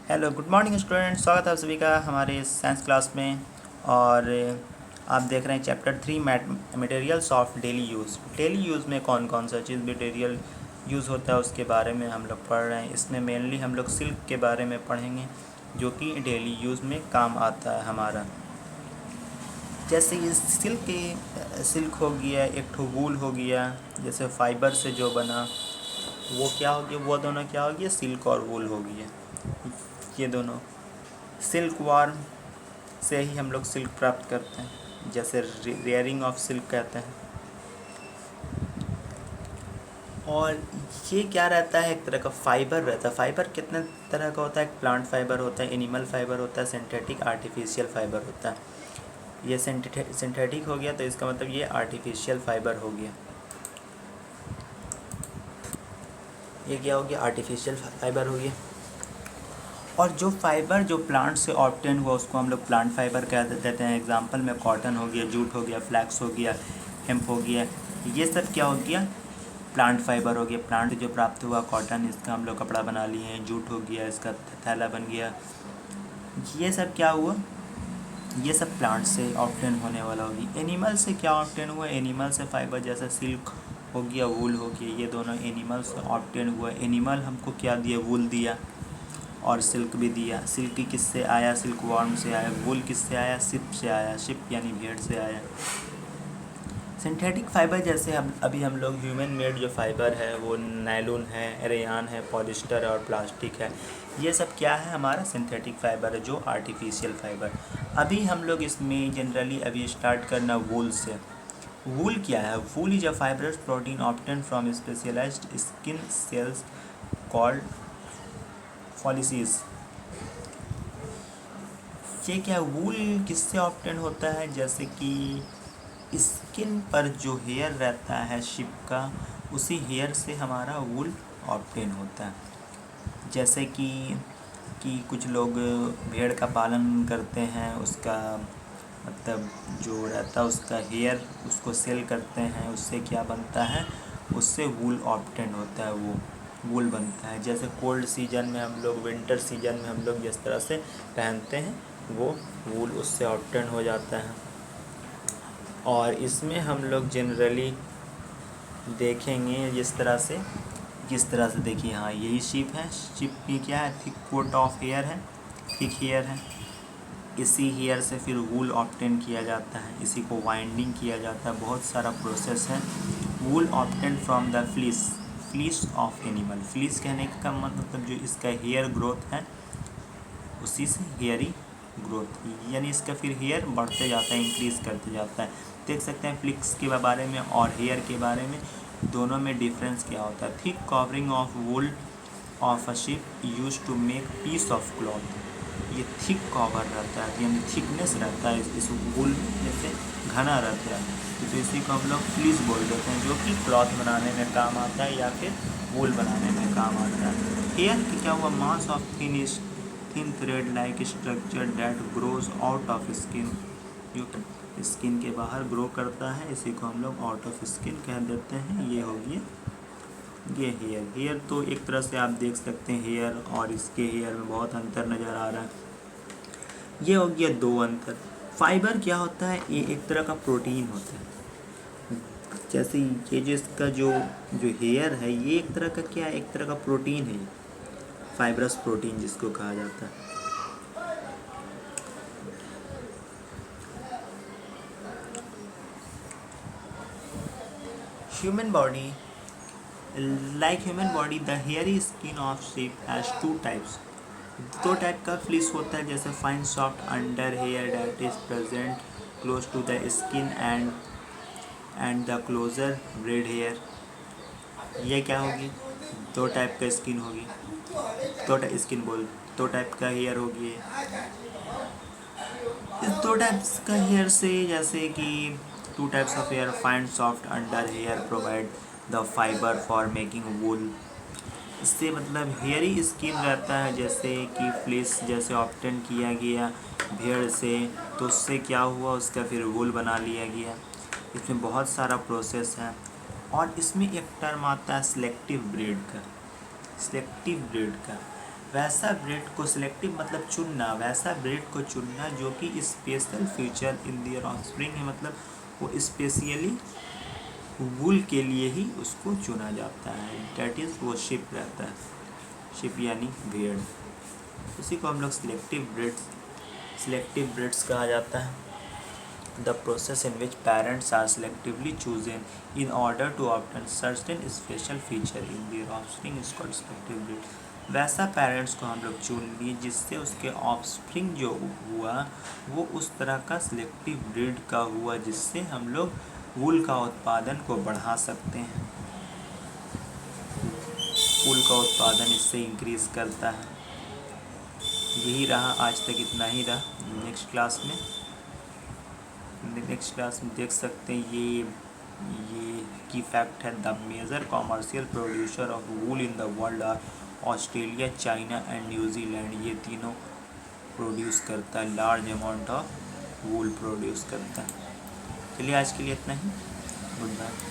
Hello good morning student, स्वागत है आप सभी का हमारे साइंस क्लास में। और आप देख रहे हैं chapter 3 materials of daily use. Daily use में कौन कौन सा चीज़ मटेरियल यूज़ होता है उसके बारे में हम लोग पढ़ रहे हैं। इसमें मेनली हम लोग सिल्क के बारे में पढ़ेंगे जो कि डेली यूज़ में काम आता है हमारा। जैसे ये सिल्क हो गया, एक ठो वूल हो गया, जैसे फाइबर से जो बना वो क्या हो गया, वो दोनों क्या हो गया, सिल्क और वूल हो गया। ये दोनों सिल्क वार्म से ही हम लोग सिल्क प्राप्त करते हैं, जैसे रेयरिंग ऑफ सिल्क कहते हैं। और ये क्या रहता है, एक तरह का फाइबर रहता है। फाइबर कितने तरह का होता है, एक प्लांट फाइबर होता है, एनिमल फाइबर होता है, सिंथेटिक आर्टिफिशियल फाइबर होता है। ये सिंथेटिक हो गया तो इसका मतलब ये आर्टिफिशियल फाइबर हो गया। ये क्या हो गया, आर्टिफिशियल फाइबर हो गया। और जो फाइबर जो प्लांट से ऑब्टेन हुआ उसको हम लोग प्लांट फाइबर कह देते हैं। एग्जांपल में कॉटन हो गया, जूट हो गया, फ्लैक्स हो गया, हेम्प हो गया, ये सब क्या हो गया, प्लांट फाइबर हो गया। प्लांट जो प्राप्त हुआ कॉटन, इसका हम लोग कपड़ा बना लिए हैं। जूट हो गया, इसका थैला बन गया। ये सब क्या हुआ, ये सब प्लांट से ऑब्टेन होने वाला होगी। एनिमल से क्या ऑब्टेन हुआ, एनिमल से फाइबर जैसे सिल्क हो गया, वूल हो गया, ये दोनों एनिमल से ऑब्टेन हुआ। एनिमल हमको क्या दिया, वूल दिया और सिल्क भी दिया। सिल्क किससे आया, सिल्क वॉर्म से आया। वूल किससे आया, शिप से आया, शिप यानी भेड़ से आया। सिंथेटिक फाइबर जैसे अभी हम लोग ह्यूमन मेड जो फाइबर है वो नायलॉन है, रेयान है, पॉलिस्टर और प्लास्टिक है। ये सब क्या है, हमारा सिंथेटिक फाइबर है, जो आर्टिफिशियल फाइबर। अभी हम लोग इसमें जनरली अभी स्टार्ट करना वूल से। वूल क्या है, wool is a fibrous protein obtain from specialised skin cells called follicles. ये क्या, वूल किससे ऑब्टेन होता है, जैसे कि स्किन पर जो हेयर रहता है शिप का, उसी हेयर से हमारा वूल ऑब्टेन होता है। जैसे कि कुछ लोग भेड़ का पालन करते हैं, उसका मतलब जो रहता है उसका हेयर उसको सेल करते हैं, उससे क्या बनता है, उससे वूल ऑब्टेन होता है, वो वूल बनता है। जैसे कोल्ड सीजन में हम लोग, विंटर सीजन में हम लोग जिस तरह से पहनते हैं वो वूल उससे ऑब्टेन हो जाता है। और इसमें हम लोग जनरली देखेंगे जिस तरह से देखिए, हाँ यही शिप है। शिप में क्या है, थिक कोट ऑफ हेयर है, थिक हेयर है। इसी हेयर से फिर वूल ऑब्टेन किया जाता है, इसी को वाइंडिंग किया जाता है। बहुत सारा प्रोसेस है। Wool obtain from the fleece of animal. Fleece कहने का मतलब जो इसका हेयर ग्रोथ है, उसी से हेयरी ग्रोथ, यानी इसका फिर हेयर बढ़ते जाता है, इंक्रीज़ करते जाता है। देख सकते हैं फ्लिक्स के बारे में और हेयर के बारे में, दोनों में डिफरेंस क्या होता है। Thick covering of wool of a sheep use to make piece of cloth. ये थिक कवर रहता है, यानी थिकनेस रहता है इस वूल में से, घना रहता है, तो इसी को हम लोग फ्लीस बोल देते हैं, जो कि क्लॉथ बनाने में काम आता है या फिर वूल बनाने में काम आता है। हेयर की क्या हुआ, mass of thin thread like structure that grows out of skin, जो स्किन के बाहर ग्रो करता है, इसी को हम लोग आउट ऑफ स्किन कह देते हैं। ये होगी ये हेयर तो एक तरह से आप देख सकते हैं, हेयर और इसके हेयर में बहुत अंतर नज़र आ रहा है। ये हो गया दो अंतर। फाइबर क्या होता है, ये एक तरह का प्रोटीन होता है। जैसे ये जो इसका जो जो हेयर है, ये एक तरह का क्या है, एक तरह का प्रोटीन है, फाइब्रस प्रोटीन जिसको कहा जाता है। Human body, like human body the hairy skin of sheep has two types. दो टाइप का फ्लीस होता है, जैसे fine soft under hair that is present close to the skin and the closer beard hair. ये क्या होगी, दो type का स्किन होगी, दो टाइप का हेयर होगी। इस दो टाइप्स का हेयर से, जैसे कि two types of hair, fine soft under hair provide the fibre for making wool. इससे मतलब हेयरी स्किन रहता है, जैसे कि फ्लीस जैसे ऑब्टेन किया गया भेड़ से, तो उससे क्या हुआ, उसका फिर वूल बना लिया गया। इसमें बहुत सारा प्रोसेस है। और इसमें एक टर्म आता है सिलेक्टिव ब्रीड का, सिलेक्टिव ब्रीड का। वैसा ब्रीड को सिलेक्टिव मतलब चुनना, वैसा ब्रीड को चुनना जो कि special feature in their offspring है, मतलब वो स्पेशली वूल के लिए ही उसको चुना जाता है, डैट इज़ वो शिप रहता है, शिप यानी भेड़। उसी को हम लोग सिलेक्टिव ब्रीड्स कहा जाता है। The process in which parents are selectively chosen in order to obtain certain special feature in their offspring is called selective breed. वैसा पेरेंट्स को हम लोग चुन लिए जिससे उसके ऑफस्प्रिंग जो हुआ वो उस तरह का सिलेक्टिव ब्रीड का हुआ जिससे हम लोग वूल का उत्पादन को बढ़ा सकते हैं। वूल का उत्पादन इससे इंक्रीज़ करता है। यही रहा, आज तक इतना ही रहा। नेक्स्ट क्लास में देख सकते हैं ये की फैक्ट है, the major commercial producer of wool in the world are Australia, China and New Zealand. ये तीनों प्रोड्यूस करता है, large amount of wool produce करता है। चलिए आज के लिए इतना ही, गुड बाय।